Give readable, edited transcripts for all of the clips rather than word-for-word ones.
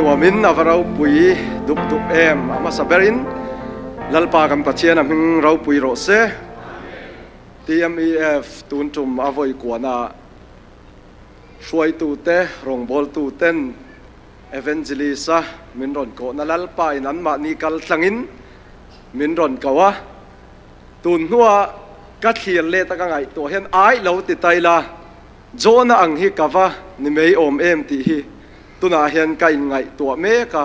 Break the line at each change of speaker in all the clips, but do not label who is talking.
nuamin avarau pui dup dup ama saberin lalpa kan pathian aming rau pui ro se TMEF tun tum avoi kuana suai tu te rong bol tu ten evangelisa min ron ko na lalpa in an ma ni kal tlangin min ron kawa tun huwa ka thial le ta ka ngai to hen ai lo ti taila zona ang hi kawa ni mei om em ti hi tuna hian ka in ngai to me ka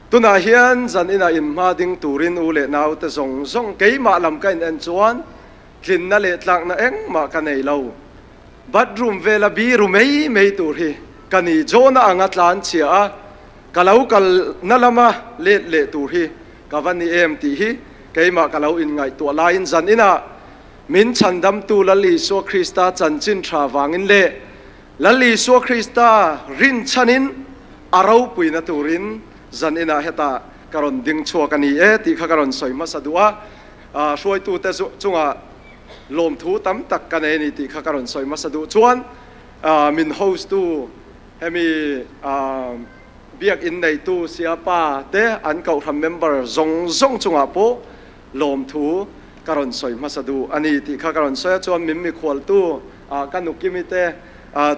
tuna hian zan ina in ma ding turin u le nau te zong zong ke ma lam ka in en chuan kin na le tlak na eng ma ka nei lo bedroom vela bi ru mei tur hi kani zona anga tlan chia kalau kal nalama le tur hi kawani em ti hi ke ma kalau in ngai to lain zan ina min chandam tu lali so Krista chanchin tha wangin le lali so Krista rin chanin arau puina turin zan ina heta karon ding chua kani e ti kha karon soima sadua suai tu te chunga lom thu tam tak kane ni ti kha karon soima sadu chuan min host tu hemi biak in nei tu siapa te an kau tham member zong chunga po lom thu karon soima sadu ani ti kha karon soya chuan min mi khwal tu kanukimi te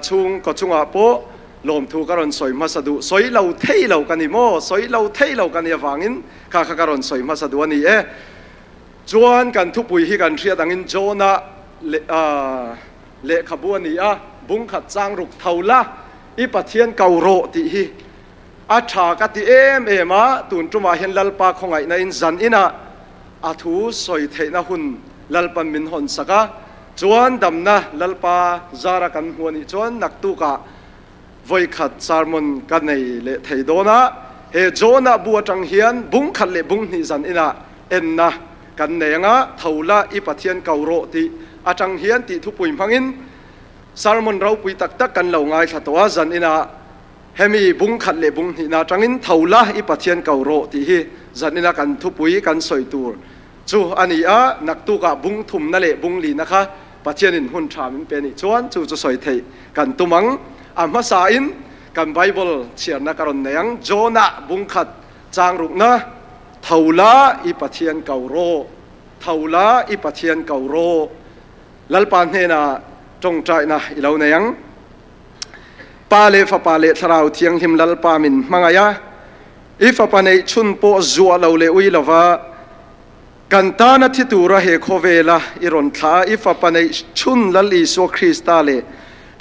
chung ko chunga po lom thu karon soima sadu soi lo thei lo kani mo soi lo thei lo kani awangin kha karon soima sadu ani e chuan kan thu pui hi kan thria dangin jona le khabu ani a bung khat chang ruk thaula I pathian kauro ti hi a tha ka ti em a tun tuma hen lalpa khongai na in zan ina a thu soi theina hun lalpan min hon saka chuan damna lalpa zara kan huani chuan naktu ka voi khat sarmon kan nei le theidona he jona buatang hian bung khat le bung ni zan ina enna kan nenga thaula I pathian kauro ti atang hian ti thu pui mangin sarmon rau pui tak tak kan lo ngai thatowa zan ina hemi bung khat le bung ni na tangin thaula I pathian kauro ti hi zan ina kan thu pui kan soi tur chu ani a naktu ka bung thum na le bung li na kha pathian in hun thamin pe ni chuan chu soi thei kan tumang amma sa in kan bible chiarna karon neyang jona bung khat chang ruk na thaula I pathian kauro thaula I pathian kauro lalpan hena tong trai na ilo neyang pale fa pale tharau thiang him lalpa min mangaya ifa panei chun po zuwa lo le ui lova kantana thitura he khovela iron tha ifa panei chun lali so Krista le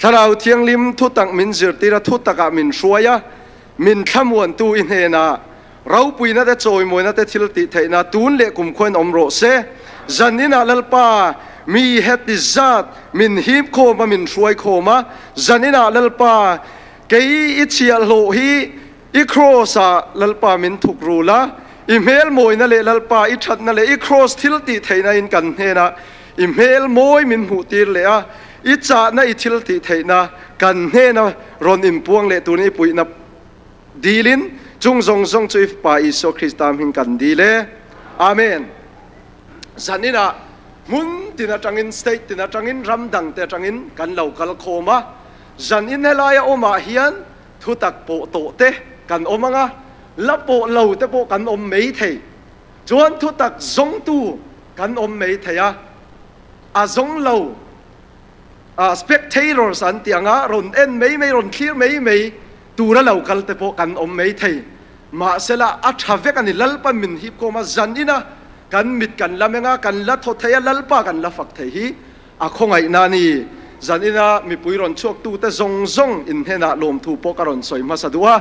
tharau thiang lim thu tak min zirtira thu taka min suaya min thamwan tu in hena rau puina te choi moina te thilti theina tun le kum khoin omro se zanina lalpa mi het izat min hip khoma min suai khoma zanina lalpa kei ichia lo hi I crossa lalpa min thukrula email moina le lalpa I thatna le I cross thilti theina in kan hena email moi min hutir le a I cha na I thilti theina kan hena ron impuang le tuni puina dilin chung zong chu if pa iso Kristam hin kan dile amen zanina mun tina tangin state tina tangin ramdang te tangin kan local khoma zanin helaya oma hian thutak po to te kan omanga lapo lo te po kan om mei thei chuan thutak zong tu kan om mei theya a zong lo spectators an tianga ron en mei ron clear mei tura local te po kan om mei thei ma sela a thavek ani lalpa min hip ko ma zanina kan mit kan lamenga kan la tho theya lalpa kan la fak thei hi a khongai na ni zanina mi puiron chok tu te zong in hena lom thu po karon soi ma sadua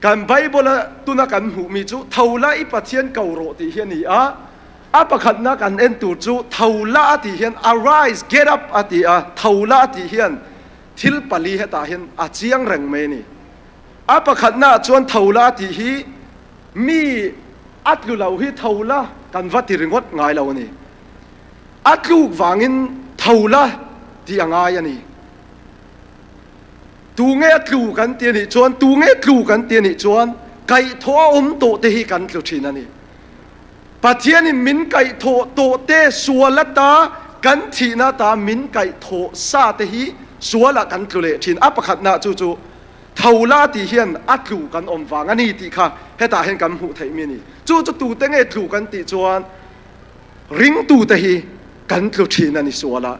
kan bible tuna kan hu mi chu thaula I pathian kauro ti hian ni a pakhat na kan en tu chu thaula ti hian arise get up ati a thaula ti hian thil pali heta hian a chiang reng me ni a pakhat na chuan thaula ti hi mi atlu lau hi thaula kan vati ringot ngai lo ni atlu wangin thaula ti angai ani tu nge tlu kan ti ni chuan tu nge tlu kan ti ni chuan kai tho to te hi kan tlu thin ani pathian in min kai tho to te sualata kan thina ta min kai tho sa te hi suala kan tlu le thin a pakhat na chu เท่าลาตีเฮียนอัดลูกันอมฟังอันนี้ติค่ะให้ตาเห็นกันหูไทยมีนี่จู่จะตูเต็งเอ็ดลูกันติจวนริงตูเตฮีกันลุชีนันนิสัวละ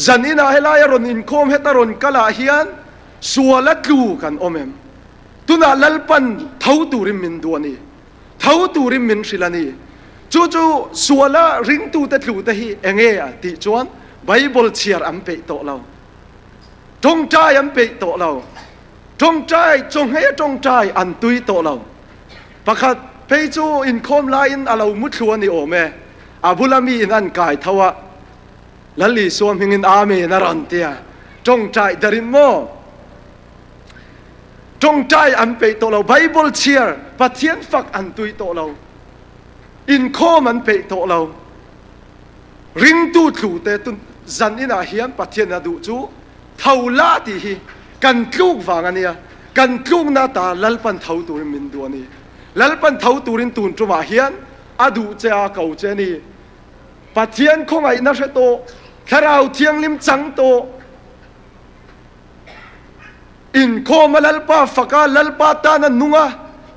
จันนี่นะเฮลายรอนอินโคมเฮตารอนกะลาเฮียนสัวละลูกันอมเอ็มตุนาลัลปันเท่าตูริมมินดวนี่เท่าตูริมมินศิลานี่จู่สัวละริงตูเตลูเตฮีเองเอติจวนไบเบิลเชียร์อัมเปโตเราจงใจอัมเปโตเราจงใจจงให้จงใจอันตุยโตเราประคัดเพจูอินคอมไลน์อาเรามุดชวนนี่โอเมอาบุลามีอินอันกายทว่าลัลลีสวมหิงินอาเมนรันเตียจงใจดารินโมจงใจอันเปโตเราไบเบิลเชียร์ปะเทียนฝักอันตุยโตเราอินคอมอันเปโตเราริงตูถูเตตุนจันอินาเฮียนปะเทียนนาดูจูเท่าลาตีฮีกันลูกฟังอันนี้กันลูกหน้าตาลัลปันเท่าตูรินมินตัวนี้ลัลปันเท่าตูรินตูนจุมาเฮียนอดูเจ้าเก่าเจนี่ปะเทียนคงไอ้นักโตถ้าเราเทียงลิมจังโตอินโคมาลัลปาฟักาลัลปาตานันนุงะ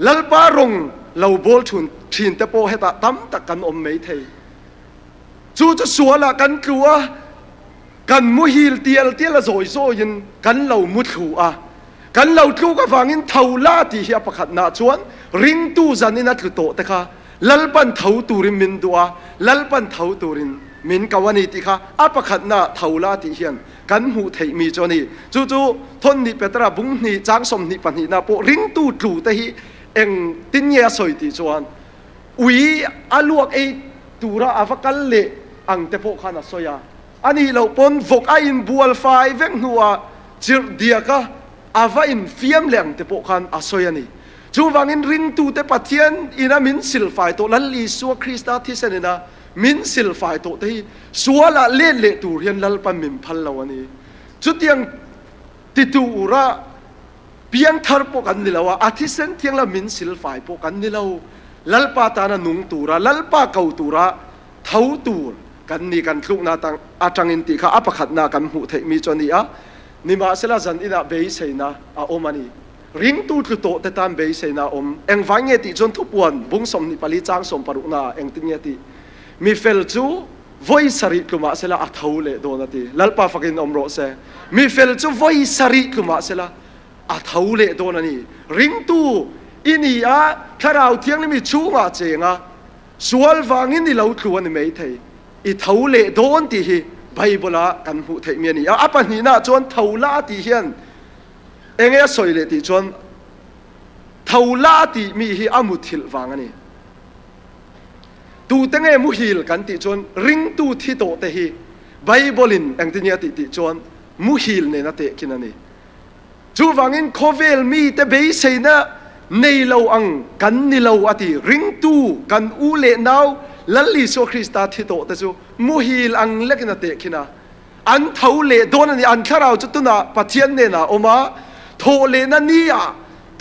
ลัลปารงเราโบลชุนชินเตโปเฮตาตั้มตะกันอมไม่เทจู่จะสัวละกันกลัวกันมุฮิลเตียลละโซยโซยินกันเรามุดขู่กันเราทูกฟังอินเท่าลาตีเฮียประคัดนาชวนริงตูจันนินัดลุโตแต่ค่ะลัลปันเท่าตูริมินดัวลัลปันเท่าตูรินมินกวานิติค่ะอาประคัดนาเท่าลาตีเฮียนกันหูเทมีจนี่จู่ทนนิเปตราบุงนิจางสมนิปันหินาโปริงตูจูแต่ฮีเองตินเยสอยติจวนอุยอาลวกไอตูระอาฟักันเละอังเตโปขานาโซยาอันนี้เราปนฟกอินบัวไฟเวงหัวจิรเดียกะอาว่าอินฟิมเหลียงเตโปขันอาศัยนี่จูวังอินริงตูเตปะเทียนอินามินสิลไฟโตลัลลีสัวคริสต์ที่เสนนะมินสิลไฟโตที่สัวละเล่เล่ตูเรียนลัลปันมิมพัลลาวนี่จุดยังติตูระเพียงทาร์โปกันนี่ละว่าอาทิเซนเทียงละมินสิลไฟโปกันนี่ละลัลปาตานานุงตูระลัลปาเกาตูระเท่าตูรกันนี่กันทุกนาตังอาจังอินติข้าอัปขัดนากันหูเทมีจนี่นิมาเสลาจันอินาเบยเซนาโอมานีริงตูตุโตเตตามเบยเซนาเอ็งฟังเงติจนทุกวันบุ้งสมนิปลิจางสมปรุณาเอ็งติเงติมีเฟลจูวอยสริตุมาเสลาอัฐาวเลโดนาติลัลปาฟักินอมโรเซมีเฟลจูวอยสริตุมาเสลาอัฐาวเลโดนานีริงตูอินีถ้าเราเที่ยงนี่มีชูมาเจงสวลฟังอินนี่เราตัวนี่ไม่เทอีเท่าเล่โดนตีฮีไบเบิลกันหูเทมีนี่อาปันหินาจวนเท่าลาตีเฮียนเองสวยเลยตีจวนเท่าลาตีมีฮีอามุทิลฟังนี่ตูตั้งมุฮิลกันตีจวนริงตูที่โตเตฮีไบเบิลินเองตีเนียตีจวนมุฮิลเนี่ยนะเตกินนี่จูฟังอินโคเวลมีแต่เบยเซนะในเราอังกันนี่เราอติริงตูกันอูเลนาวลัลลิโซคริสต์ที่โตแต่จูมุฮิลอังเล็กนาเตกินะอันเท่าเลโดนนี่อันข้าเราจุดตุนะปัจเจียนเนี่ยนะออกมาโทเลนันนี่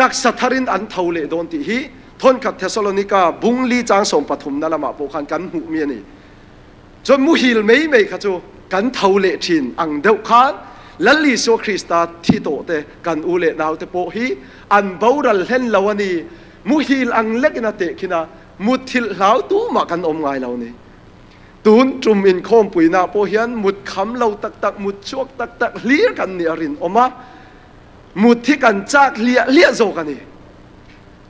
ตักสัทธารินอันเท่าเลโดนที่ฮีทนกับเทสโลนิกาบุงลีจางสมปฐุมนั่นละมาโปคันกันหูเมียนี่จนมุฮิลไม่ข้าจูกันเท่าเลชินอังเดวขานลัลลิโซคริสต์ที่โตแต่กันอูเลนาวเตโปฮีอันบาวรัลเฮนลาวนี่มุฮิลอังเล็กนาเตกินะมุดทิลเหลาตู้มากันอมไงเรานี่ตูนจุ่มอินโคมปุยนาโปเฮียนมุดคำเราตักมุดชวกตักเลี้ยกันนี่อรินออกมามุดที่กันจากเลี้ยโจกันนี่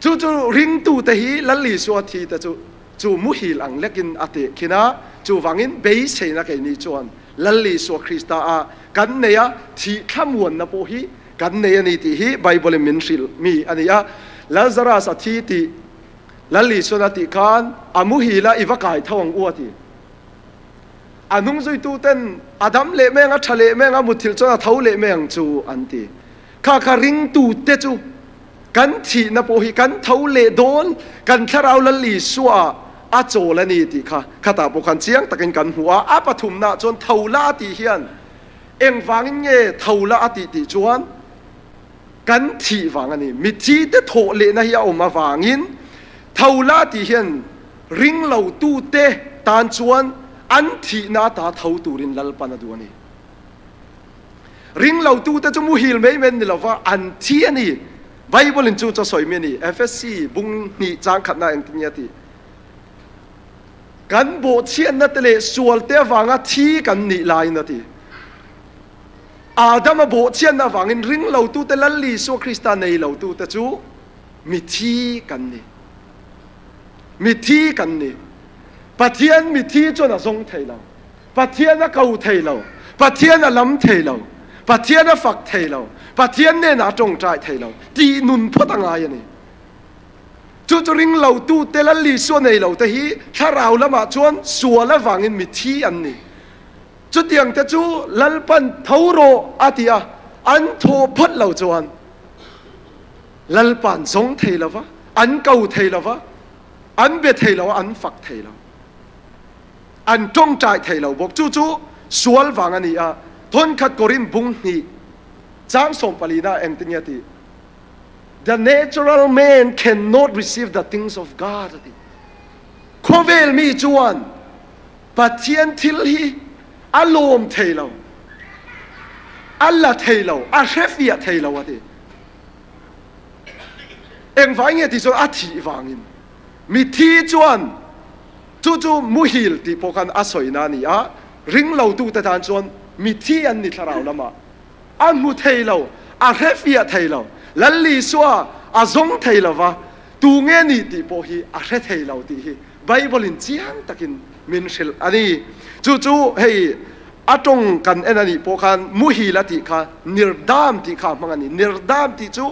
จู่ริงตูแต่ฮีลัลลิสัวทีแต่จู่มุฮิลอังเล็กินอาเตกินะจู่ฟังอินเบยเซนักไอ้นี่จวนลัลลิสัวคริสต์กันเนี่ยที่ขมวนนะโปฮีกันเนี่ยนี่ที่ฮีไบเบิลมินซิลมีอันนี้ลาซารัสที่ที่ลัลลิสุนัติการอามุฮิลาอิวกายทองอวติอานุงจุยตูเต้นอาดัมเละแมงทะเลแมงมุทิลจนเท้าเละแมงจูอันตีข้าริงตูเตจูกันทีนโปหิกันเท้าเละโดนกันถ้าเราลัลลิสัวอาโจละนี่ติข้าตาบุคันเชียงตะกินกันหัวอาปฐุมนาจนเท้าลาติเฮียนเอ็งฟังเงี้ยเท้าลาติจวนกันทีฟังอันนี้มิทีเตโถเละนะเฮียออกมาฟังอินเท่าลาที่เห็นริงเหล่าตู้เตะตานชวนอันที่นาตาเท่าตูรินลัลปานาดูนี่ ริงเราตูแต่จมูฮิลไม่เมนนี่เราว่าอันเทียนี่ไบเบิลจูจะสวยเมียนี่ FSC บุงนี่จางขัดนาเองที่นี่ที่กันโบเชียนนั่นเลยส่วนเตวังที่กันนี่ลายนั่นที่อาดัมโบเชียนนั่นวังริงเราตูแต่ลัลลีสัวคริสตานในเราตูแต่จูมิที่กันนี่มิที่กันนี่ปะเทียนมิที่จนน่ะทรงเทเราปะเทียนน่ะเก่าเทเราปะเทียนน่ะล้ำเทเราปะเทียนน่ะฝักเทเราปะเทียนเนี่ยน่ะจงใจเทเราตีนุนพุทธังไงนี่จู่ๆริงเราตู้เตลัลลีส่วนในเราแต่ฮีถ้าเราละมาชวนสัวละวังอินมิที่อันนี้จุดอย่างแต่จู่ลัลปันเท่าโรอาทิยาอันโทพัดเราจวนลัลปันทรงเทเราวะอันเก่าเทเราวะอันเบเทเราอันฝักเทเราอันจงใจเทเราบอกจู่ๆสัวละวังอันนี้ทนขัดกริมบุงนี่จางสมปลีน่าเองติญาติ The natural man cannot receive the things of God ขอเวลมีจวนปัจเจียนทิลฮีอารมณ์เทเราอัลลาเทเราอาเชฟยาเทเราดิเองฟังเงี้ยที่ส่วนอาทิฟังอินมีที่จวนจู่ๆมุฮิลที่พวกกันอาศัยนานี่ริงเราตูแต่ทานจวนมีที่อันนี้ทาราละมาอันมุเทเราอาเรฟียเทเราลัลลีสัวอาซงเทเราวะตูเงี้ยนี่ที่พวกฮีอาเรเทเราที่ฮีไบเบิลินจีฮังตะกินมินเชลอันนี้จู่ๆเฮ้ยอาจงกันอันนี้พวกกันมุฮิลที่ข้านิรดามที่ข้ามังอันนี้นิรดามที่จู่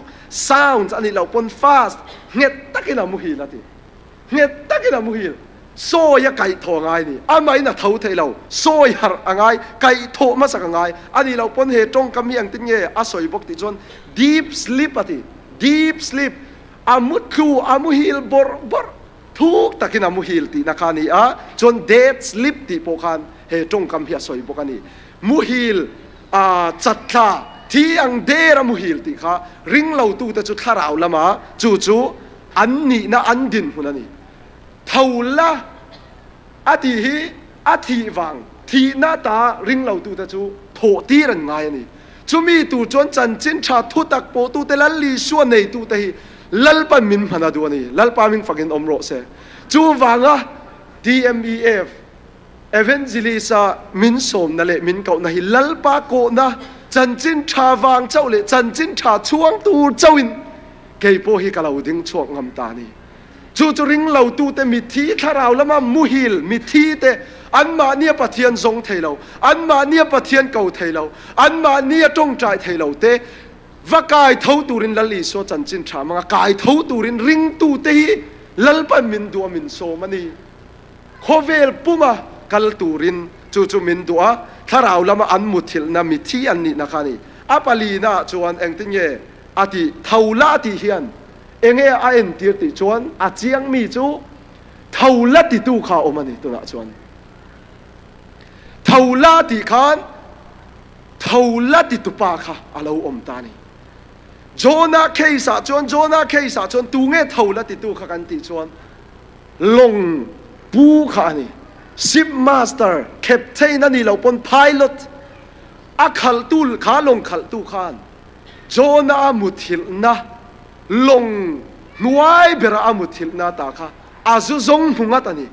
ซาวน์อันนี้เราปนฟาสเงียตะกินมุฮิลที่เงียตะกินมุฮิลโซ่ยไก่ทองไงนี่อันไม่น่ะเท่าเทเราโซ่ยหาไงไก่โถมาสักไงอันนี้เราปนเหตุจงกำยังติเงี้ยอาศัยบกติจน deep sleep อะที่ deep sleep อามุดคูอามุฮิลบอร์ทุกตะกินอามุฮิลที่นักนี่จน dead sleep ที่พวกกันเหตุจงกำเพียสวยพวกนี้มุฮิลจัดท่าที่อังเดรมุฮิลที่ข้าริงเราตู้แต่จุดข้าเราละมาจู่ๆอันนี้นะอันดินคนนี้เท่าละอาทิฮีอาทิวังที่หน้าตาริงเราตูแต่จูโถตีรันไงนี่จูมีตูจนจันจินชาทุตักโปตูแต่ละลีส่วนในตูแต่ฮีลัลปามินพนาดูนี่ลัลปามินฟังอินอมโรเซจูวังDMEF Evangelisa มินสมนั่นแหละมินเก่านะฮีลัลปาโกนะจันจินชาวังเจ้าเลยจันจินชาช่วงตูเจ้าอินเกยโปฮีกะลาดิ้งช่วงงามตานี่จู่ๆริงเราตูแต่มิที่ถ้าเราละมามุฮิลมิที่แต่อันมาเนี่ยปะเทียนทรงเทเราอันมาเนี่ยปะเทียนเก่าเทเราอันมาเนี่ยจงใจเทเราเตว่ากายเท่าตูรินลัลลีโซจันจินชามังกายเท่าตูรินริงตูเตฮีลัลปันมินดัวมินโซมันนี่โคเวลปุ่มกัลตูรินจู่ๆมินดัวถ้าเราละมาอันมุทิลนามิที่อันนี้นะคะนี่อาปาลีน่าจวนเองติเย่อาทิเท่าละที่เฮียนเองไอ้เอ็นตีติจวนอาเจียงมีจูเท่าละติตูข้าอมันนี่ตัวน่ะจวนเท่าละติขานเท่าละติตุปาข้าอาเราอมตานี่โจนาเคยสาจวนโจนาเคยสาจวนตูเงี้ยเท่าละติตูข้ากันติจวนลงปูข้านี่ซิปมาสเตอร์แคปเทนนั่นนี่เราเป็นไพลอตอาขัลตูขาลงขัลตูขานโจนามุทิลนะลงนวยเบราอามุทิลนาตาค่ะอาจุจงหัวตานี่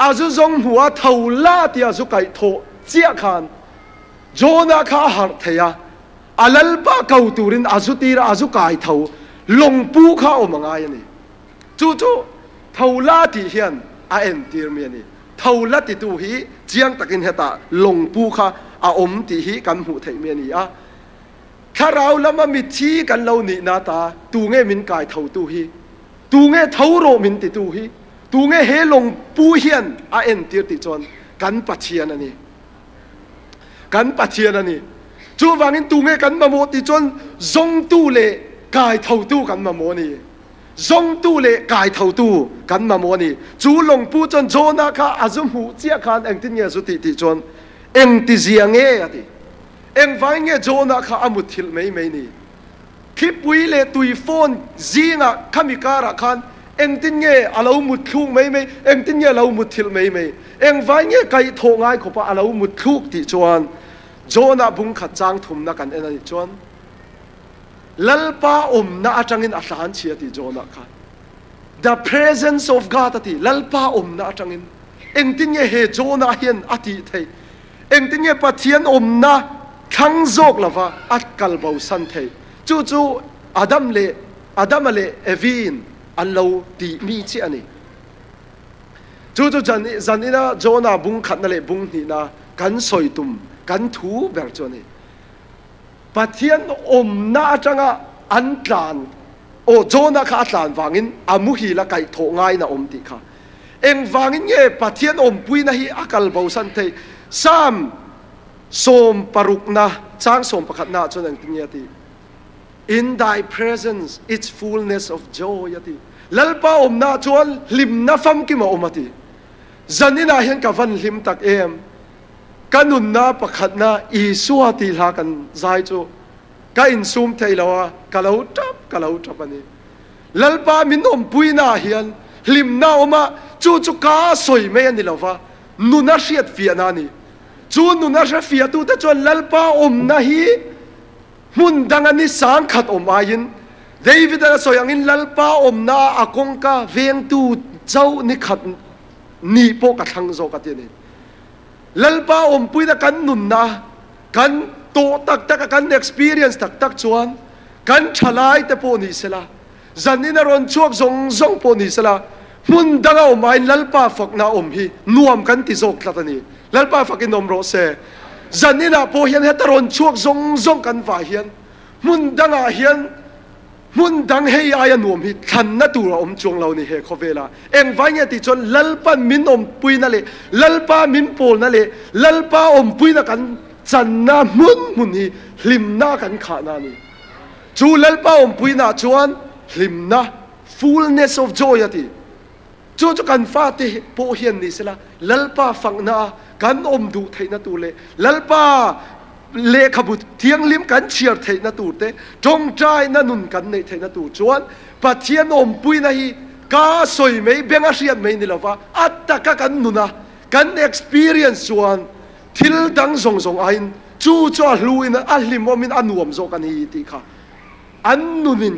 อาจุจงหัวเท่าละที่อาจุไก่โถเจียขันโจนาข้าหัดเทียอาลัลปะเกาตูรินอาจุตีระอาจุไก่เท่าลงปูข้าอมังไงนี่จู่ๆเท่าละที่เฮียนอาเอ็นตีร์เมียนี่เท่าละที่ตูฮีเจียงตะกินเหตาลงปูข้าอาอมที่ฮีกันหูเทียเมียนี่ถ้าเราละมามิที่กันเราหนีนาตาตูเงมินกายเท่าตูฮีตูเงเท่าโรมินติตูฮีตูเงเฮลงปูเฮียนอาเอ็นตีติจวนกันปัจเจียนนี่กันปัจเจียนนี่จูวังอินตูเงกันมาโมติจวนจงตูเลกายเท่าตูกันมาโมนี่จงตูเลกายเท่าตูกันมาโมนี่จูลงปูจนโจนาคาอาจุมหูเจียคานเอ็งติเนียสุติจวนเอ็งติเจียงเงี้ยติเอ็งฟังเงี้ยโจนาข้าอามุทิลไม่นี่คลิปวิเลตุยโฟนจีน่ะข้ามีการะคันเอ็งตินเงี้ยอาเรามุดลุกไม่เอ็งตินเงี้ยเรามุดทิลไม่เอ็งฟังเงี้ยไก่โถง่ายขบอาเรามุดลุกติจวน Jonah bung khat chang thum na kan enani chuan lalpa na atangin atlan chia ti Jonah kha the presence of God ati lalpa na atangin engtin ye he Jonah hian ati thei engtin ye pathian na thang jok lova at kalbo san thei chu Adam le Evin allo ti mi chi ani chu zanina Jonah bung khat na le bung ni na kan soitum kan thu ber choni pathian na atanga antlan o Jonah kha atlan wangin amuhi la kai tho ngai na ti kha eng wangin nge pathian pui na hi akal bo san thei sam som paruk na chang som pakhat na chon ang tinya ti in thy presence it's fullness of joy ati lalpa na chuan lim na fam ki ma omati zanina hian ka van lim tak em kanun na pakhat na isua ti la kan zai chu ka in sum theilawa kalau tap ani lalpa min pui na hian lim na oma chu ka soi me ani lova nuna riat fia na ni chu nuna ra fia tu ta chuan lalpa na hi mun dangani sang khat ayin David na soyangin lalpa na akong ka veng tu chau ni khat ni po ka thang zo ka tin lalpa pui na kan nun na kan to tak kan experience tak chuan kan thalai te po ni sela zanina ron chuak zong po ni sela mun danga omain lalpa fak na hi nuam kan ti zok tlatani lalpa fakin ro se zanina po hian hetaron chuak zong kan va hian mun danga hian mun dang hei aya nuam hi than na tur chuang lo ni he khovela eng vainga ti chon lalpa min pui na le lalpa min pol na le lalpa pui na kan chan na mun hi hlim na kan kha na ni chu lalpa pui na chuan hlim na fullness of joy ati chu kan fa te po hian ni sela lalpa fang na kan du thei na tu le lalpa le khabut thiang lim kan chiar thei na tu te tong trai na nun kan nei thei na tu chuan pathian pui na hi ka soi mei benga riat mei ni lova attaka kan nuna kan experience chuan thil dang zong ain chu hluin a hlim anuam zo kan hi ti kha an nunin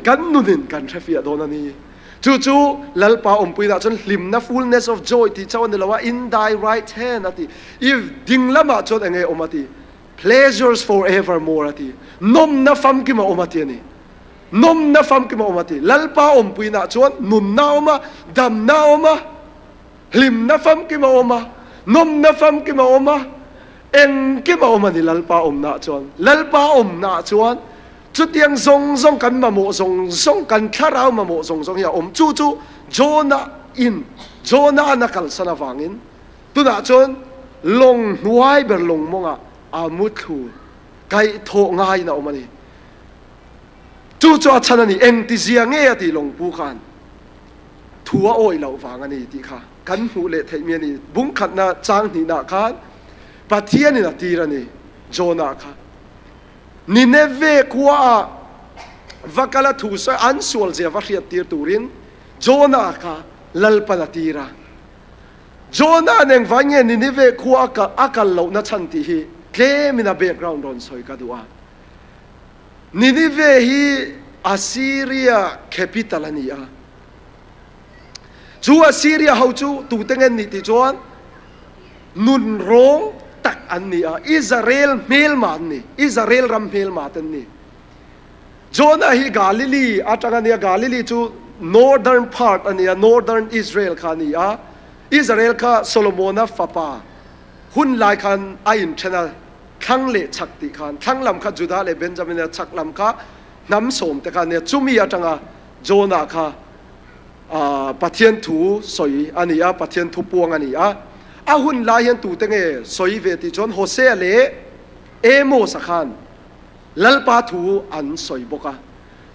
kan thafia don ani chu lalpa pui na chon hlim na fullness of joy ti chawan ni lawa in thy right hand ati if dinglama chon enge omati pleasures forevermore ati nom na fam ki ma omati ni nom na fam ki ma omati lalpa pui na chuan nun na oma dam na oma hlim na fam ki ma oma nom na fam ki ma oma eng ki ma oma ni lalpa na chuan lalpa na chuan chu tiang zong kan ma mo zong kan tharau ma mo zong ya chu Jonah na kal sana wangin tu na chuan long nuai ber long monga amuthu kai tho ngai na omani chu chanani eng ti zia nge ati long pu khan thua oi lo wangani ti kha kan hu le thei mi ni bung khat na chang ni na khan pathian ni na tirani Jonah kha Nineve kwa vakala thu sa ansual je va riat tir turin Jonah ka lalpa na tira Jonah neng vange Nineve kwa ka akal lo na chanti hi claim in a background on soi ka dua Nineve hi Assyria capital ania chu Assyria hau chu tu tengen ni ti chuan nun rong tak ania Israel mel man ni Israel ram mel matan ni Jonah hi Galilee atangania Galilee chu northern part ania northern Israel khania Israel ka Solomona fapa hun lai khan ain channel thang le chakti khan thang lam kha Judah le Benjamin le chak lam kha nam som te khan ne chumi atanga Jonah kha pathian thu soi ania pathian thu puang ania ahun la hian tu tenge soi ve ti chon Hosea le Amos khan lalpa thu an soi boka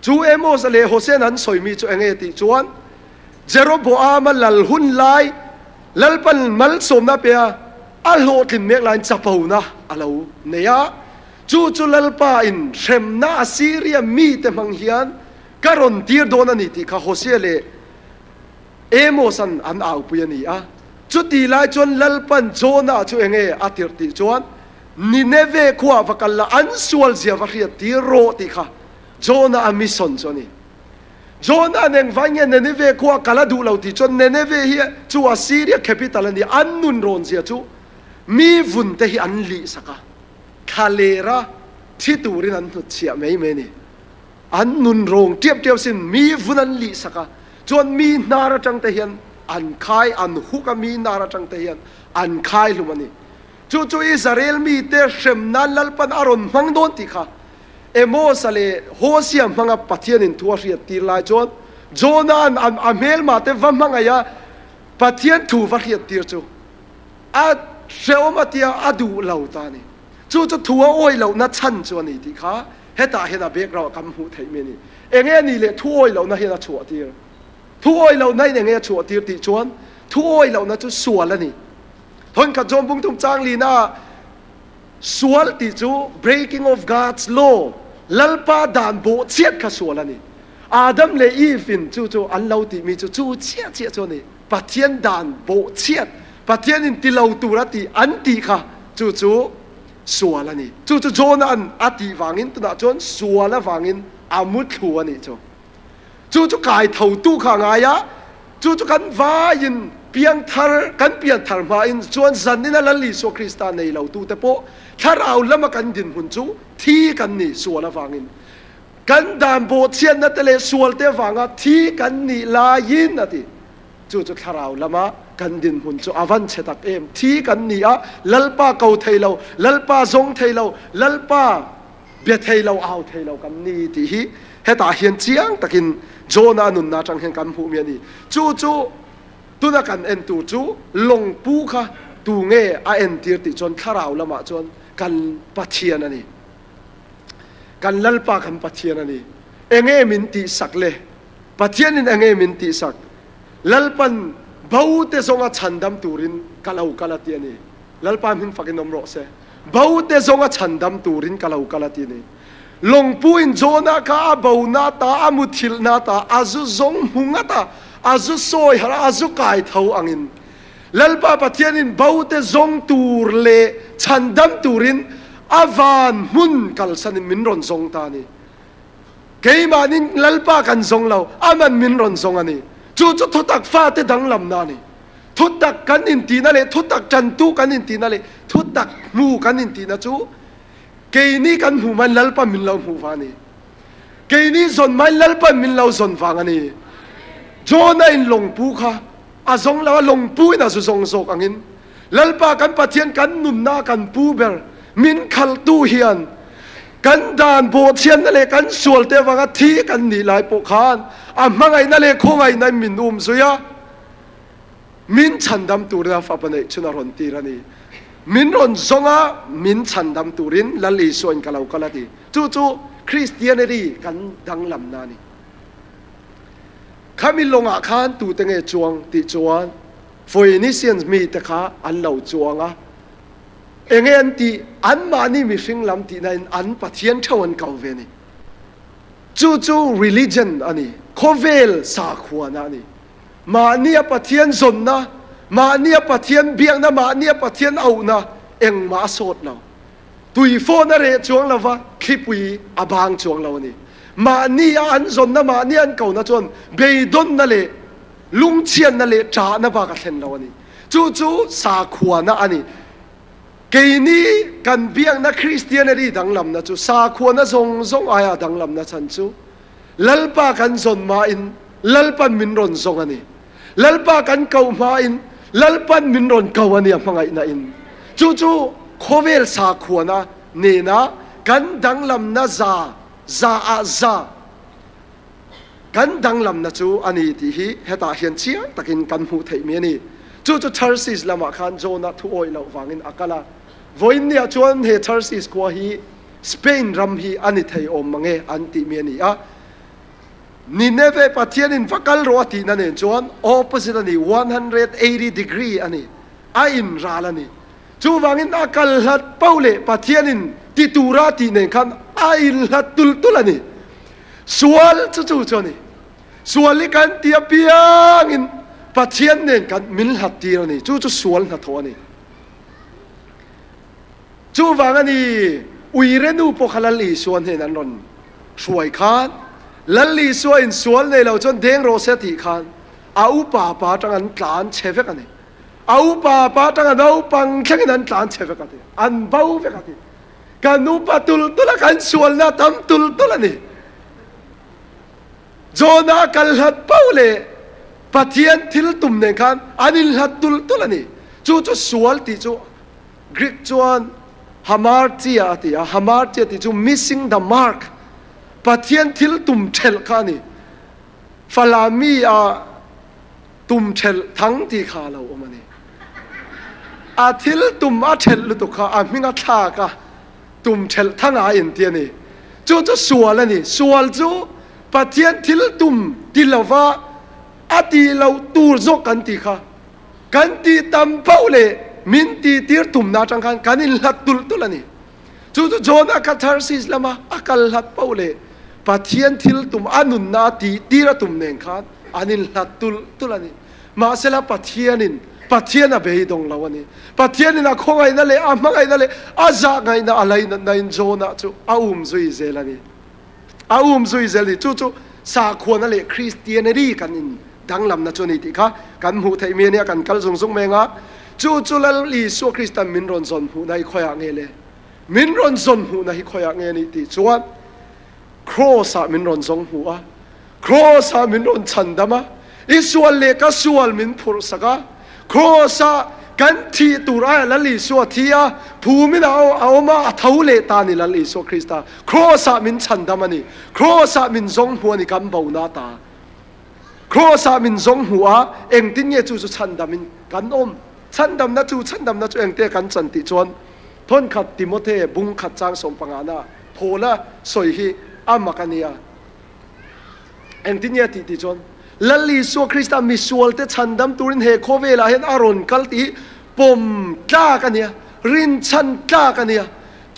chu Amos le Hosea an soi mi chu enge ti chuan Jeroboam lal hun lai lalpan mal som na pe a lo tin mek lain chapau na alo neya chu lalpa in threm na Assyria mi te mang hian karon tir don ani ti kha Hosea le Amos an au pu ani a chu ti lai chon lalpan Jonah chu enge atir ti chuan นิเนเวขวาฟักละอันสวลเสียวัรีตีโรติค่ะโจนาอามิสอนจนี่โจนาเนงฟังเงี้ยนิเนเวขวากาลดูเราที่จนนิเนเวเฮียจูอาซีเรียแคปิตอลนี่อันนุนโรนเสียจูมีวุ่นเตหิอันลีสักคาเลระที่ตูรินันทุเชียไม่เมนี่อันนุนโรงเทียบสินมีวุ่นอันลีสักจนมีนาราจังเทียนอันคายอันฮุกมีนาราจังเทียนอันคายลุมันนี่จู่อิสราเอลมีเตเชมนันลัลปันอารอนมังโดนติค่ะเอโมสเลโฮเซียมังปัทเทียนินทัวเรียตีลายจนโจนานอันเมลมาเตวัมมังายาปัทเทียนถูวัเรียตีจู่อาเชอมาเตียอาดูเหล่าตานี่จู่ทัวโอยเหล่านัดชันจวนนี่ติค่ะเฮตาเฮนาเบกเรากำหูไทยเมนี่เองนี่เลยทัวโอยเหล่านั้นเฮนาชัวตีทัวโอยเหล่านั้นเองชัวตีติจวนทัวโอยเหล่านั้นจู่ส่วนละนี่ทนกับจอมบุ้งทุ่งจางลีน่าสวลติจู breaking of God's law ลัลปาดานโบเชียดข้าสวลนี่อาดัมเลอีฟินจู่อันเราติมีจู่เชียดจวนนี่ปัทเทียนดานโบเชียดปัทเทียนอินติเราตูรติอันติค่ะจู่สวลนี่จู่โจนันอติวางินตุน่าจนสวลวางินอามุดหัวนี่จู่กายเท่าตู้ข้างายะจู่กันวายินเพียงทาร์กันเพียงทาร์มาอินจวนสันนี่นั่นลิโซคริสตานในเราตู้แต่พอถ้าเราละมากันดินหุ่นจู่ที่กันนี่สวลวางินกันดามโบเชียนนั่นแต่เลยสวลเตวางที่กันนี่ลายินนั่นที่จู่ถ้าเราละมากันดินหุ่นจู่อวันเชตักเอ็มที่กันนี่ลัลปาเกาเทยเราลัลปาซงเทยเราลัลปาเบียเทยเราเอาเทยเรากันนี่ที่เฮตาเฮียนเจียงตะกินโจนานุนนาจังเฮงกันผู้เมียนี่จู่ตัวนักการเอ็นตูจู่ลงปูค่ะตูเง่อเอ็นตีร์ติจนข้าราวละมาจนกันปัทเทียนนี่กันลัลปากันปัทเทียนนี่เองเอมินติสักเลยปัทเทียนนี่เองเอมินติสักลัลปันบ่าวเตซงอาชันดัมตูรินกะลาวกะลาตีนี่ลัลปามินฟักินนมโรเซบ่าวเตซงอาชันดัมตูรินกะลาวกะลาตีนี่ลงปูอินโจนาคาบ่าวนาตาอามุทิลนาตาอาจุซงหุงตาอาจุโซยฮาอาจุกายเท่าอังินลัลปาปัทเทียนินบ่าวเตซงตูรเลชันดัมตูรินอาวานมุนกัลสันินมินรอนซงตานี่เกยมานินลัลปากันซงเราอามันมินรอนซงอันนี้จู่ทุตักฟ้าเตดังลำนานี่ทุตักกันอินตีนั่นเลยทุตักจันตูกันอินตีนั่นเลยทุตักมูกันอินตีนะจู่เกยนี่กันหูมันลัลปามินเราหูฟานี่เกยนี่ส่วนมันลัลปามินเราส่วนฟังอันนี้โจนาอินลงปูค่ะอาซงเราลงปูน่ะสุซงโศกอังินลัลปากันปะเทียนกันนุนนากันปูเบลมินขัลตูเฮียนกันดานโบเชียนนั่นเลยกันสวลเตวังที่กันนี่หลายปกคานมังไงนั่นเลยคงไงนั่นมินสุยามินชันดำตูรินฟ้าปนเอชนารันตีรันี่มินรอนซงะมินชันดำตูรินลัลีส่วนกะลาวกะลาตีจู่คริสเตียนรีกันดังลำนานี่ข้ามิลงอาคารตูเตงจวงติจวนฟอยนิเซียนมีแต่ข้าอันเหล่าจวงเองอันที่อันมานี่มีสิ่งลำที่นั่นอันปะเทียนเท่าอันเก่าเวนี่จู่ religion อันนี้โคเวลสาขวานะนี่มาเนี่ยปะเทียนสนนะมาเนี่ยปะเทียนเบียงนะมาเนี่ยปะเทียนเอานะเองมาสดเราตุยโฟนอะไรจวงเราวะคลิปวีอบางจวงเรานี่มาเนี่ยอันสนนะมาเนี่ยอันเก่านะจวนเบยดอนนั่นเลยลุงเชียนนั่นเลยจ่านะบากเห็นเรานี่จู่สาขวานะอันนี้เกยนี้กันเบียงนักคริสเตียนรีดังลำนะจู่สาขวานะทรงอายาดังลำนะฉันจู่ลัลปากันสนมาอินลัลปันมินรอนทรงอันนี้ลัลปากันเก่ามาอินลัลปันมินรอนเก่าอันนี้ฟังไงนะอินจู่โคเวลสาขวานะเนนะกันดังลำนะซากันดังลำนะจู่อันนี้ที่เฮตาเฮียนเชียตะกินกันหูไทยเมียนี่จู่เทอร์ซิสละมาคันโจนัททุโอยเราฟังอินอักลาวันนี้จวนเฮเทอร์ซิสกว่าฮีสเปนรำฮีอันนี้ไทยอมมังเออันติเมียนี่นี่เนเวปะเทียนินฟักกัลรัวตีนั่นเองจวน opposite อันนี้180 degree อันนี้อินราลนี่จู่ฟังอินอักลหัดเป้าเล่ปะเทียนินติตูราตีเนี่ยคันอินหัดตุลอันนี้สวลจู่จวนนี่สวลกันเตียเปียงอินปะเทียนเนี่ยกันมิลหัดตีอันนี้จู่สวลหัดทัวนี่จ จูฟังอันนี้อุยเรนูปกขลัลลีส่วนเห็นอันนนช่วยคานลัลลีส่วนส่วนในเราจนเด้งโรเซติคานเอาป่าจังอันกลานเชฟกันนี่เอาป่าจังอันเอาปังแค่นั้นกลานเชฟกันนี่อันเบาเฟกันนี่การนูปตุลตุละกันส่วนนะทำตุลตุละนี่โจนากัลหัดเป้าเลยปะเทียนทิลตุ่มเนี่ยคันอันนี้หัดตุลตุละนี่จูสวลติจูกรีกจวนฮามาร์จีอาติฮามาร์จีติจู missing the mark ปะเทียนทิลตุ่มเชลคันนี่ฟลามีตุ่มเชลทั้งที่ขาเราอมันนี่ทิลตุ่มเชลลุตุขามิงทากะตุ่มเชลทั้งอินเดียนี่จูสวลนี่สวลจูปะเทียนทิลตุ่มที่เราว่าตีเราตูรจกันตีค่ะกันตีตั้มเป้าเลยมินตีตีร์ตุ่มนาจังกันนิลัดตุลตุลนี่จูโจนาคัทาร์ซิสละมาอักลัดเป้าเลยปะเทียนทิลตุ่มอนุนนาตีระตุ่มเน่งคันอันิลัดตุลตุลนี่มาเสละปะเทียนน่ะเบยดงเราวันนี้ปะเทียนน่ะคงไงนั่นเลยมังไงนั่นเลยจากไงน่ะอะไรนั่นโจนาจูซุยเซลนี่ซุยเซลนี่จูสาควนั่นเลยคริสเตียนรีกันนี่ดังลำนัจนิติค่ะกันหูไทยเมียเนี่ยกันกัลส่งเมงะจูลลีสัวคริสตันมินรอนซอนหูในคอยอังเอเลมินรอนซอนหูในคอยอังเอนิติจวนครอสามินรอนซองหัวครอสามินรอนชันดามะอิสวลเลกสวลมินพุรสกะครอสากันทีตุระลลีสัวทียภูมินาเอามาเท่าเลตานิลลีสัวคริสตาครอสามินชันดามานี่ครอสามินซองหัวนี่กันเบาหน้าตาครอสามินซงหัวเองตินเยจูชันดามินกันชันดำนะจูเองเตะกันสันติจวนทนขัดติโมเทบุงขัดจางสมปังอานาโพละสวยฮีอามากันเนียเองตินเยติจวนลัลลีสัวคริสต์มิสวลเตชันดำตูรินเฮโคเวลาเห็นอารอนกัลติปมกล้ากันเนียรินชันกล้ากันเนีย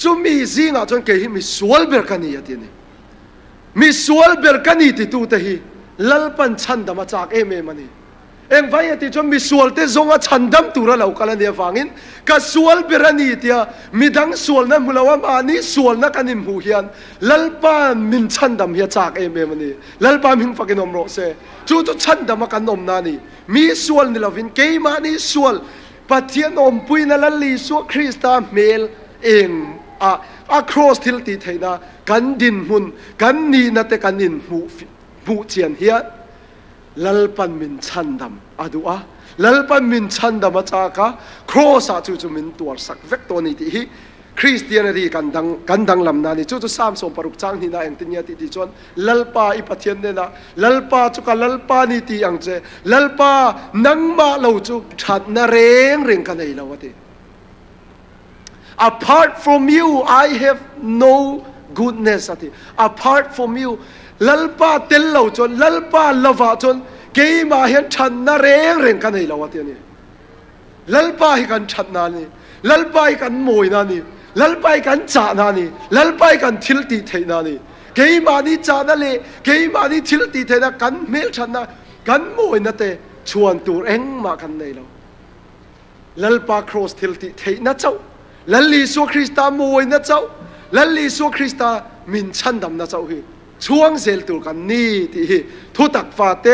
จุมีซิงอ่ะจนเกยมิสวลเบอร์กันเนียทีนี้มิสวลเบอร์กันนี่ติตูเตฮีลัลปันชันดำมาจากมันนี่เอ็งไว้ที่จนมีสวลเตจงอ่ะชันดำตัวเรากันเนี่ยฟังอินก็สวลเบรนีที่มีดังสวลนั้นมุลาวามานี่สวลนักนิมหูเฮียนลัลปันมินชันดำเฮียจากมันนี่ลัลปันมิงฟักินอมโรเซจู่ชันดำมากันอมนานี่มีสวลนี่เราวินเกยมานี่สวลปะเทียนอมปุยนั่นลัลลีสัวคริสต์เมลเองacross ทิลตีไทยนะกันดินหุนกันนี่นัดกันดินหูเจียนเฮียลัลปันมินชันดำดูลัลปันมินชันดำมาจากะครอสจู่มินตัวสักเวกตัวนี้ที่คริสเตียนรีกันดังลำนานี่จู่สามสมปรุกจางนี่นะเองตินยาติจวนลัลปาอิปัทยันเนี่ยนะลัลปาจู่กับลัลปานี่ที่อังเจลัลปานังมาเราจู่ชัดนาเร่งกันในเราที่ apart from you I have no goodness apart from youลัลปาเตลเราจนลัลปาลาวาจนเกี่ยมาเห็นชันนาเร่งกันในเราวะที่นี่ลัลปาให้กันชันนานี่ลัลปาให้กันมวยนานี่ลัลปาให้กันจ่านานี่ลัลปาให้กันทิลตีเทนานี่เกี่ยมานี่จ่านั่นเลยเกี่ยมานี่ทิลตีเทนะกันเมลชันนากันมวยนั่นเตชวนตัวเองมากันในเราลัลปาครอสทิลตีเทนะเจ้าลัลลีสัวคริสตามวยนะเจ้าลัลลีสัวคริสตามินชันดำนะเจ้าคือช่วงเซลตัวกันนี่ที่ทุตักฟาเต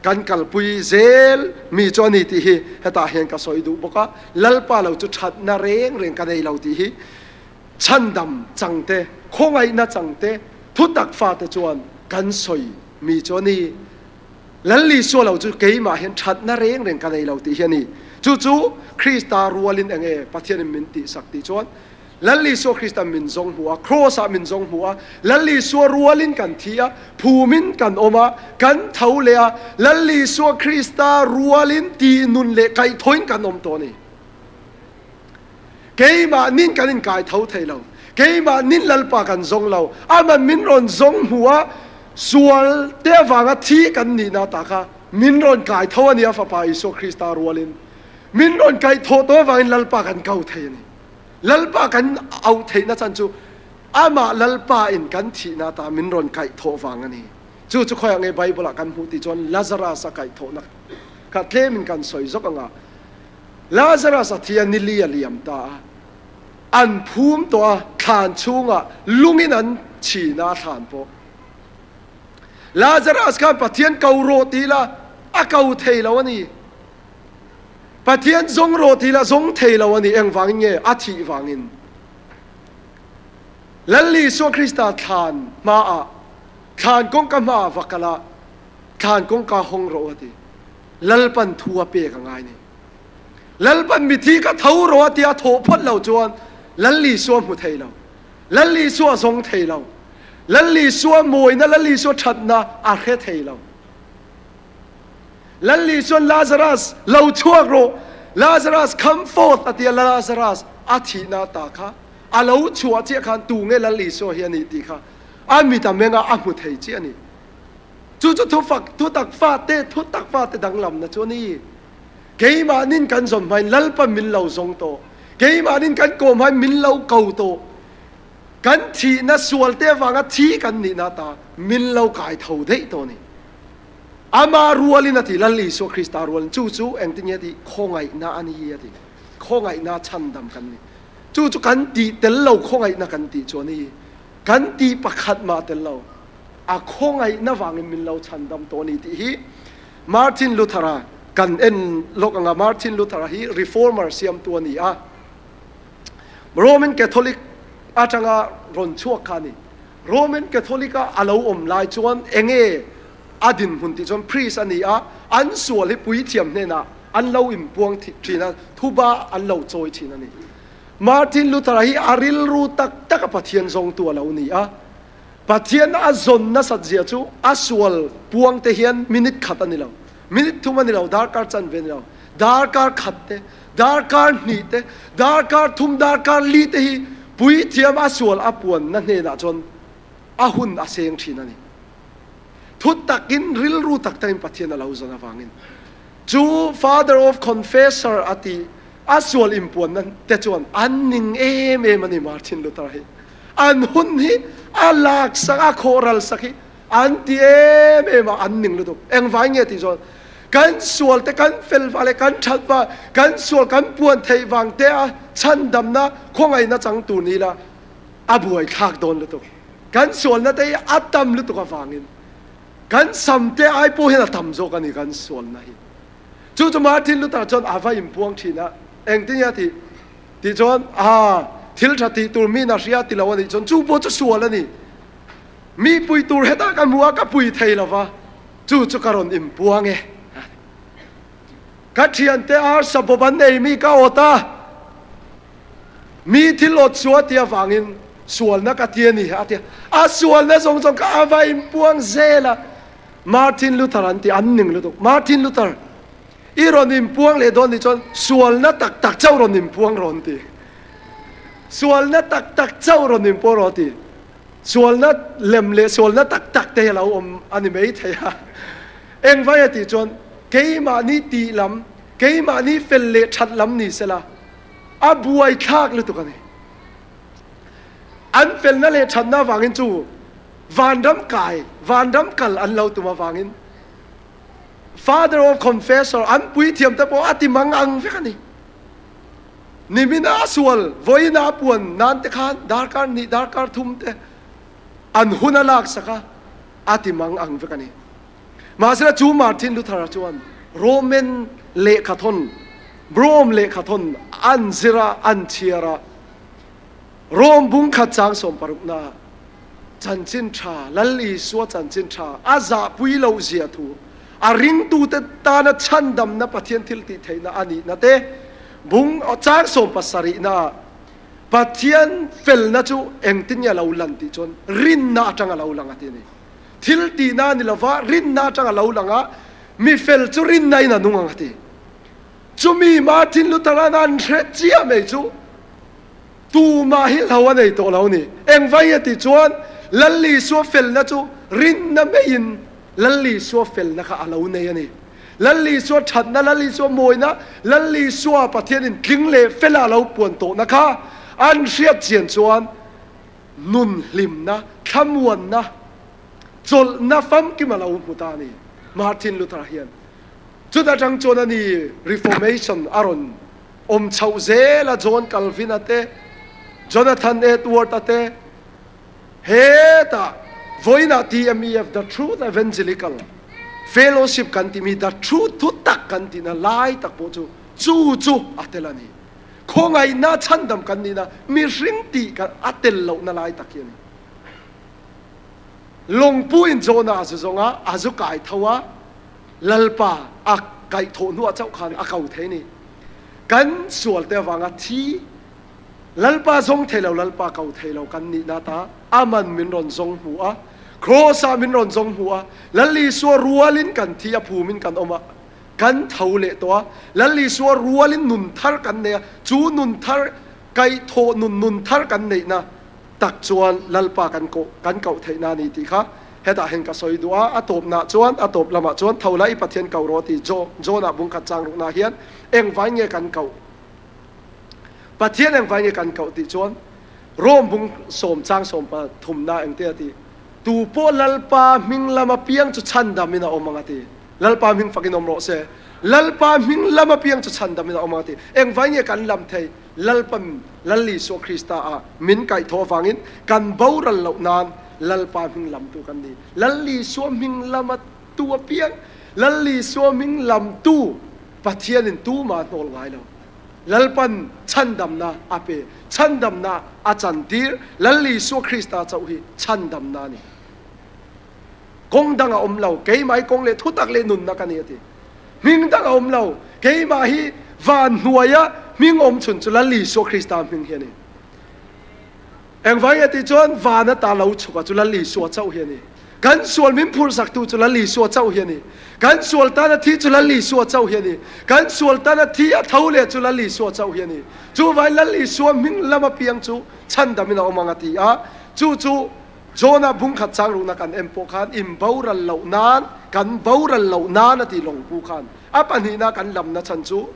กันกัลปุยเซลมีจอนี่ที่เหตุเห็นกับสอยดูบอกว่าลัลปาเราจุดชัดนาเร่งกันในเราที่ชันดำจังเตคงไงน่าจังเตทุตักฟาเตจวนกันสอยมีจอนี่ลัลลีสัวเราจุดเกี่ยมาเห็นชัดนาเร่งกันในเราที่นี่จู่คริสตารัวลินเองปะเทียนมินติสักติจวนลัลลีสัวคริสต์มินซงหัวครอสมินซงหัวลัลลีสัวรัวลินกันทียภูมินกันอมากันเท่าเลียลัลลีสัวคริสตารัวลินตีนุนเละไก่ทอยกันอมตัวนี้เกี่ยมานินกันนินไก่เท่าไทยเราเกี่ยมานินลัลปากันซงเรามันมินรอนซงหัวส่วนเดี๋ยวฟังที่กันนี่นาตาค่ะมินรอนไก่เท่านี้ฟ้าไปสัวคริสตารัวลินมินรอนไก่โทตัวฟังลัลปากันเก่าไทยนี่ลัลปากันเอาเทนะจันจูมาลัลปาอินกันทีนาตามินรอนไก่โทฟังอันนี้จู่คอยไงไบเบิลกันพูดที่จนลาซารัสไก่โทนักกัดเล่มินกันสอยจกงะลาซารัสที่นิลียเลียมตา อันภูมิตัวฐานชุงลุงอินันชีนาฐานโปลาซารัสกันปะเทียนเกาโรตีละอาเกาเทลวันนี้ปะเทียนซงโรตีละซงเทลวันนี้เองฟังเงี้ยอาทิฟังอินลัลลีสุคริสต์ทานมาทานกงกมาฟักละทานกงกาหงโรตีลัลปันทัวเปกังไงนี่ลัลปันมิธีก็เท่าโรตีอาโถพดเหล่าจวนลัลลีสัวมุเทลลัลลีสัวซงเทลลัลลีสัวมวยนะลัลลีสัวชัดนะอาเคเทลลัลลีส่วนลาซารัสเราชั่วโรลาซารัสคัมฟอร์ตที่ลาซารัสอาทินาตาค่ะอาเราชั่วเจ้าขันตูเงลัลลีส่วนเฮียนี่ตีค่ะอามีแต่เมงอามุเทเจียนี่จู่ทุกฝักทุกตักฟาเตทุกตักฟาเตดังลำนะจวนนี่เกี่ยมานินกันสมภัยลัลปะมินเราทรงโตเกี่ยมานินกันโกมให้มินเราเก่าโตกันทีน่ะส่วนเตฟังทีกันนี่นาตามินเรากายเท่าเด็กตัวนี้อามารัวลินาทีลัลลีสุคริสตารัวจู่เอ็งติเนี่ยที่ข้องไงน่าอันนี้ที่ข้องไงน่าชันดำกันนี่จู่กันตีเตลเราข้องไงน่ากันตีจวนนี่กันตีประคัดมาเตลเราข้องไงน่าฟังมินเราชันดำตัวนี้ที่มาร์ตินลูเทอร์กันเอ็นโลกังมาร์ตินลูเทอร์ฮีรีฟอร์เมอร์เสียมตัวนี้โรมันแคทอลิกอาจารย์รอนชั่วขานี่โรมันแคทอลิกอาลาวลายจวนเองอดินหุ่นที่จนพรีสันนี่อันส่วนที่ปุยเทียมเนี่ยนะอันเราอิมพวงทีนั้นทุบะอันเราโจยทีนั้นนี่มาร์ตินลูเทอร์ฮีอาริลรูตักปะเทียนทรงตัวเรานี่ปะเทียนอาจนน่าสัจเจียจูอาส่วนพวงเทียนมินิขัดนี่เรามินิทุมันนี่เราดาร์การจันเวนเราดาร์การขัดเตดาร์การหนีเตดาร์การทุ่มดาร์การลีเตฮีปุยเทียมอาส่วนอาปวนนั่นเนี่ยนะจนอาหุ่นอาเซียงทีนั่นนี่ทุกตักินริลรูตักตักินปะเทียนเราจะน่าฟังอินจู father of confessor อติอาส่วนอิมปวนนั้นแต่จวนอันนิงมันนี่มาร์ตินลูเทอร์ฮีอันหุ่นฮีอาลักสักอาโครัลสักฮีอันที่มาอันนิงลูตุเอ็งฟังเงี้ยที่จวนกันส่วนแต่กันเฟลฟาเลกันชัดว่ากันส่วนกันปวนเทวังแต่ฉันดำนะคงไงนะจังตูนี้ละอาบวยทักโดนลูตุกันส่วนนั้นแต่อัตตมลูตุก็ฟังอินกันสัมเตไอปูเห็นทำโจกันนี่กันส่วนนั้นจู่มาร์ตินลูเทอร์จนอาไฟอิมพวงทีนะเองที่เนี่ยที่จนทิลชาติตูมีนาเสียติลาวันนี้จนจู่โบจะส่วนแล้วนี่มีปุยตูเฮต้ากันมัวกับปุยไทยละวะจู่การอนอิมพวงเงกัดเทียนเตอาร์สับบันเอมีก้าอตามีทิลอดสวดเทียฟังอินส่วนนักเทียนี่อาเทียส่วนนั้นทรงกับอาไฟอิมพวงเซละมาร์ตินลูเทอร์อันที่อันหนึ่งลูตุมาร์ตินลูเทอร์อีรอนิมพวงเลยโดนที่จนส่วนนั้นตักเจ้ารอนิมพวงรอนตีส่วนนั้นตักเจ้ารอนิมพวงรอนตีส่วนนั้นเล่มเลยส่วนนั้นตักเตะเราอันนี้ไม่ใช่เอ็งไว้ที่จนเกี่ยมานี่ตีลำเกี่ยมานี่เฟลเลชัดลำนี่เสละอาบวยทากเลยตัวกันนี่อันเฟลนั่นเลยชัดน่าฟังอินจูวันดำกายวันดำกัลอันเราตัวมาฟังอินFather of confessor อันปุยเทียมแต่พออติมังอังเฟกันนี่นี่มินาส่วนวัยนาปวนนันเตคานดาร์การนี่ดาร์การทุ่มเตอันหุนลักสักอติมังอังเฟกันนี่มาเสด็จจูมาร์ตินลูเทอร์จวนโรมันเลขาทนบรอมเลขาทนอันซิระอันเชียระโรมบุงขัดจางสมปรุณาจันจินชาลัลลีสัวจันจินชาอาซาปุยเลวเสียทูอาริงตูเตตานะชันดำนะปะเทียนทิลติเทนะอันนี้นะเตบุงจางสมปัสสารีนะปะเทียนเฟลนะจูเองตินยาลาวลันติจนรินนาจังลาวลังอะทีนี้ทิลตินานี่ละว่ารินนาจังลาวลังอะมีเฟลจูรินนายนะนุ่งอะทีจูมีมาร์ตินลูเทอร์นันเรจิอาเมจูตูมาฮิลฮาวะในตัวเรานี่เองไว้ติจวนลัลลีสัวเฟลนะจูรินนะไม่ยินลัลลีสัวเฟลนะคะอาลาวเนี่ยนี่ลัลลีสัวชัดนะลัลลีสัวมวยนะลัลลีสัวปะเทียนินกิงเลเฟลอาลาวปวนโตนะคะอันเสียเจียนจวนนุนลิมนะขมวนนะจลนะฟัมกิมาลาวมุตานี่มาร์ตินลูเทอร์เฮียนจุดจังจวนนี่ reformation อารอนอมชาวเซละจวนคัลวินเต Jonathan Edward ate he ta voina TMEF the truth evangelical fellowship kan ti mi the truth tu tak kan ti na lai tak po chu atelani khongai na chandam kan ni na mi ring ti kan atel lo na lai tak yan long pu in zona azu zonga azu kai thawa lalpa ak kai tho nu chau khan akau the ni kan sual te wanga thi lalpa zong thelo lalpa kau thelo kan ni na ta aman min ron zong hu a crossa min ron zong hu a lalli so rualin kan thi a phu min kan oma kan thaule to lalli so rualin nun thar kan ne chu nun thar kai tho nun thar kan nei na tak chuan lalpa kan kau theina ni ti kha heta hen ka soi dua atop na chuan atop lama chuan thaula I pathian kau ro ti jo na bung ka chang ru na hian eng vai nge kan kau pathian eng vai nge kan kau ti chuan rom bung som chang som pa thum na eng te ti tu po lalpa ming lama piang chu chan da mina omanga ti lalpa ming fakin om ro se lalpa ming lama piang chu chan da mina omanga ti eng vai nge kan lam thei lalpam lalli so krista a min kai tho wangin kan boral lo nan lalpa ming lam tu kan ni lalli so ming lama tu piang lalli so ming lam tu pathian in tu ma nol ngai lo lalpan chandam na ape chandam na achantir lalli so krista chau hi chandam na ni kong danga om lo ke mai kong le thutak le nun na kan ni ti ming danga om lo ke ma hi van huaya ming om chun chu lalli so krista ming hian ni eng vai ati chon vana ta lo chuka chu lalli so chau hian ni kan sual min phur sak tu chu lalli so chau hian ni kan sual ta na thi chu lalli so chau hian ni kan sual ta na thi a thaule chu lalli so chau hian ni chu vai lalli so ming lama piang chu chan damina omanga ti a chu zona bung khat chang ru na kan empo khan im baural lo nan kan baural lo nan ati long pu khan apani na kan lam na chan chu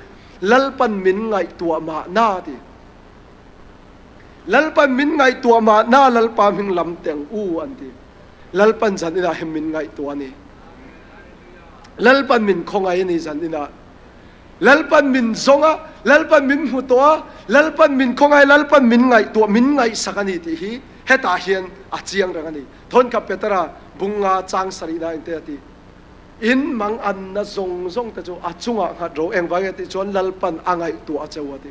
lalpan min ngai tua ma na ti lalpan min ngai tua ma na lalpa ming lam teng u an ti lalpan jan ina hem min ngai tua ni lalpan min khongai ni jan ina lalpan min zonga lalpan min hutoa lalpan min khongai lalpan min ngai tua min ngai sakani ti hi heta hian a chiang rangani thon ka petara bunga chang sari na inte ti in mang an na zong ta chu achunga khat ro eng wang ti chon lalpan angai tu a chawa ti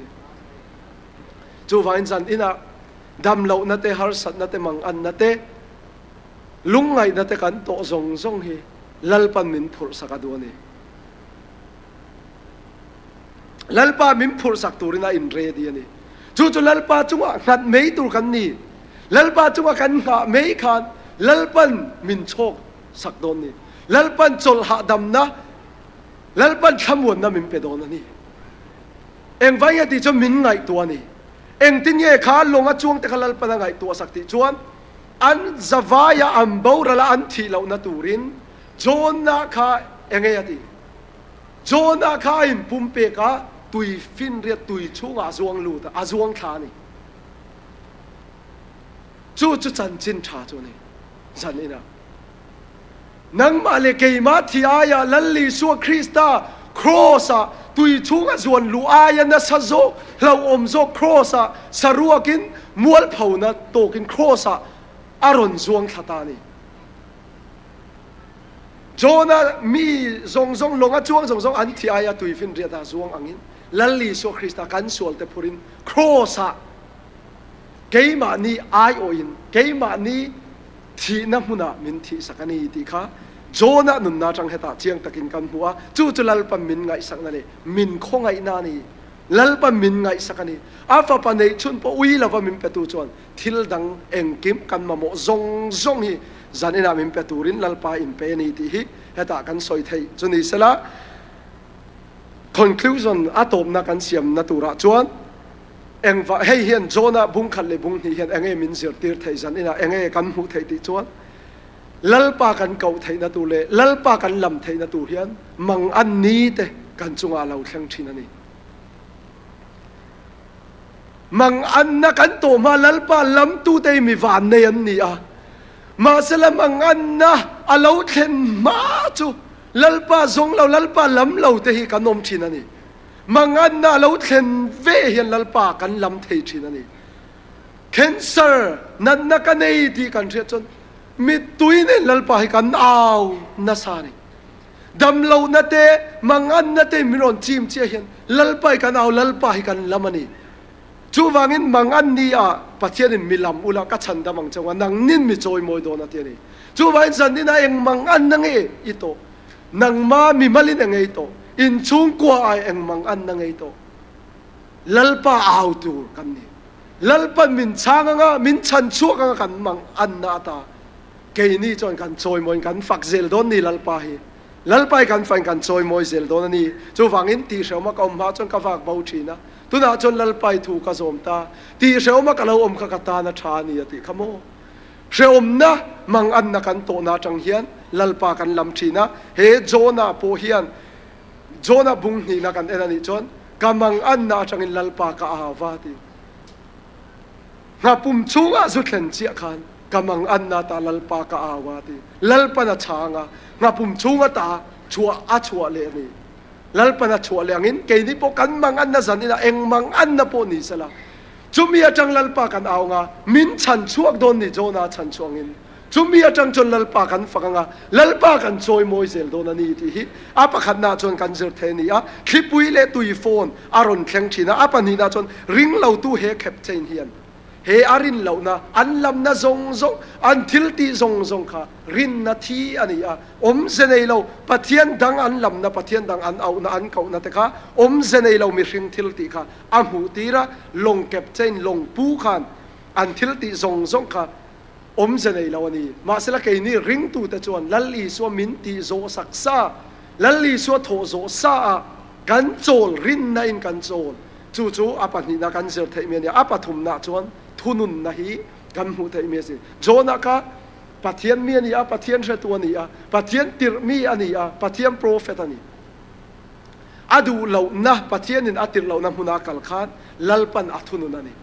chu vain jan ina dam lo na te har sat na te mang an na te lungai na te kan to zong hi lalpan min phur sakadu ni lalpa min phur sak turina in re di ni chu lalpa chunga khat mei tur kan ni lalpa chunga kan nga mei khan lalpan min chok sak don ni lalpan chol ha dam na lalpan thamon na min pe don ni eng vai ati cho min ngai tu ni eng tin ye kha longa chuang te khalal pana ngai tu sakti chuan an zawaya am borala an thi lo na turin jona kha enge ati jona kha in pumpe ka tui fin ria tui chunga zuang lu ta azuang tha ni chu chan chin tha chu ni zan ina nang ma le ke ma thi aya lalli su krista crossa tui chunga zuan lu aya na sa zo lo om zo crossa saruakin mual phauna tokin crossa aron zuang thata ni jona mi zong longa chuang an thi aya tui fin ria da zuang angin lalli so krista kan sual te purin crossa keima ni ai oin keima ni thi na huna min thi sakani ti kha jona nun na tang heta chiang takin kan huwa chu lalpan min ngai sak na le min khongai na ni lalpan min ngai sakani afa panei chun po ui lava min petu chon thil dang engkim kan mamo zong hi zanina min peturin lalpa in pe ni ti hi heta kan soi thei chuni sela conclusion atop na kan siam na tura chuan eng va hei hian zona bung khat le bung hi hian enge min zir tir thei zanina enge kan hu thei ti chuan lalpa kan kau thei na tu le lalpa kan lam thei na tu hian mang an ni te kan chunga lo thlang thin ani mang an na kan to ma lalpa lam tu te mi van nei an ni a ma sala mang an na alo thlen ma chu lalpa zong lo lalpa lam lo te hi kanom thin ani mang an na lo thlen ve hian lalpa kan lam thei thin ani cancer nan na kan ei ti kan thia chon mi tuine lalpa hi kan au na sani dam lo na te mangan na te miron chim che hian lalpa hi kan au lalpa hi kan lamani chu wangin mangan ni a pathianin milam ula ka chanda mang chawang nang nin mi choi moi do na te ni chu wangin san ni na eng mangan na nge ito nang ma mi malin nge ito in chung kwa ai eng mangan na nge ito lalpa au tu kan ni lalpa min changa nga min chan chuak nga kan mangan na ta ke ni chon kan choi moi kan fak zel don ni lalpa hi lalpa kan fan kan choi moi zel don ni chu wangin ti shoma ka ma chon ka fak bau thina tu na chon lalpai thu ka zom ta ti shoma ka lo om ka ta na tha ni ati khamo sheom na mang an na kan to na chang hian lalpa kan lam thina he jona po hian jona bung ni na kan enani chon kamang an na chang in lalpa ka awa ti nga pum chunga zu thlen chia khan kamang an na ta lalpa ka awa ti lalpa na changa nga pum chunga ta chua a chua le ni lalpa na chua leangin ke ni po kan mang an na zan ina eng mang an na po ni sala chumi atang lalpa kan aw nga min chan chuak don ni jona chan chuangin chumi atang chon lalpa kan fakanga lalpa kan choi moi zel don ani ti hi apa khat na chon kan zer the ni a khipui le tui phone aron thleng thina apa ni na chon ring lo tu he khep chain hian he arin lo na an lam na zong zong an thil ti zong zong kha rin na thi ani a om zenei lo pathian dang an lam na pathian dang an au na an kau na te kha om zenei lo mi hring thil ti kha a mu tira long kep chain long pu khan an thil ti zong zong kha om zenei lo ani ma sela ke ni ring tu te chuan lalli so min ti zo saksa lalli so tho zo sa kan chol rin na in kan chol chu chu apa ni na kan zer thei me ni apa thum na chuan thunun na hi kan mu thei me si jona ka pathian mi ani a pathian re tu ani a pathian tir mi ani a pathian prophet ani adu lo na pathian in atir lo na huna kal khan lalpan athunun ani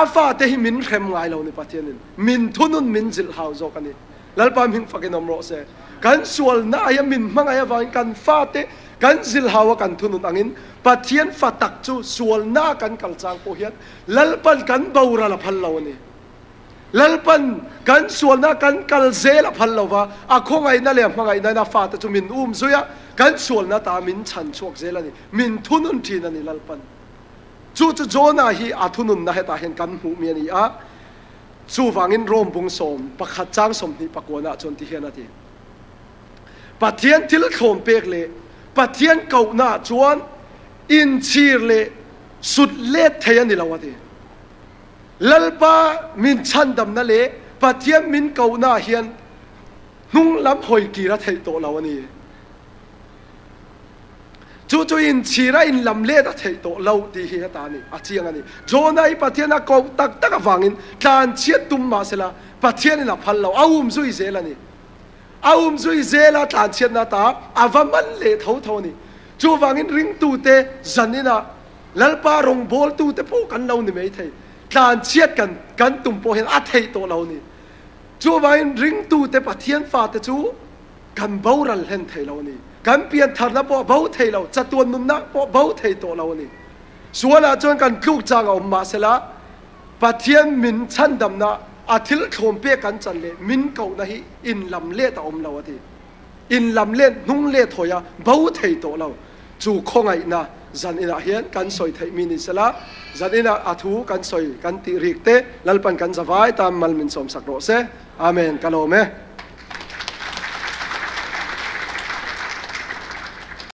afa te hi min khem ngai lo ni pathian in min thunun min zil hau zo kan ni lalpa min fakin om ro se kan sual na aya min mang aya wa kan fa te kan zil hawa kan thunun angin pathian fatak chu sual na kan kalchang po hian lalpan kan baura la phal lo ni lalpan kan sual na kan kalze la phal lo wa a khongai na le mangai na fa ta chu min zuya kan sual na ta min chan chuak zel ani min thunun thin ani lalpan chu chu jona hi athunun na heta hen kan hu mi ani a chu wangin rom bung som pakhat chang som ni pakona chon ti hian ati pathian til khom pek le pathian kau na chuan in chir le sut le theyan ni lawati lalpa min chandam na le pathian min kau na hian nung lam hoi ki ra thei to lawani chu chu in chira in lam le da thei to lo ti hi ta ni a chiang ani jona I pathian a kau tak tak awangin tlan chiat tum ma sela pathian in a phal lo awum zui zelani awum zui zela tlan chiat na ta avaman le tho tho ni chu wangin ring tu te zanina lalpa rong bol tu te po kan lo ni mai thei tlan chiat kan tum po hen a thei to lo ni chu wangin ring tu te pathian fa te chu kan boral hen thei lo ni kan pian thar na po bau thei lo chatuan nun na po bau thei to lo ni suala chon kan kluk chang om ma sela pathian min chandam na athil khom pe kan chan le min kau na hi in lam le ta om lo ati in lam le nung le thoya bau thei to lo chu khongai na zan ina hian kan soi thei mi ni sela zan ina athu kan soi kan ti rik te lalpan kan zawai tam mal min som sak ro se amen kalome